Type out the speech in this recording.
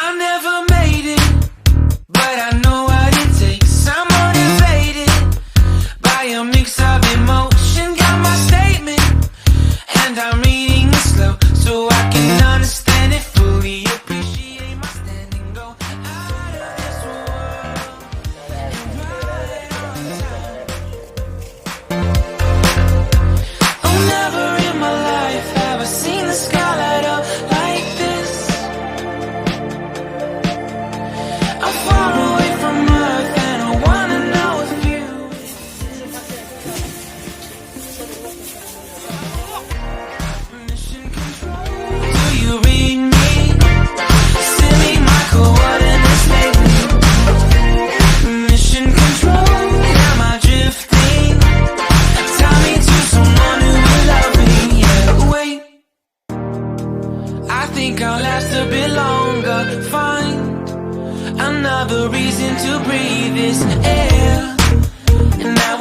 I never made it, but I know what it takes. I'm motivated by a mix of emotion. Got my statement, and I'm reading it slow so I can understand it fully. Appreciate my standing, go out of this world and ride on time. Oh, never in my life have I seen the sky light up like this. I'm far away from Earth and I wanna know if you mission control. Do you read me? Send me my coordinates lately. Mission control. Am I drifting? Tie me to someone who will love me. Yeah, wait. I think I'll last a bit longer. Find another reason to breathe this air. And now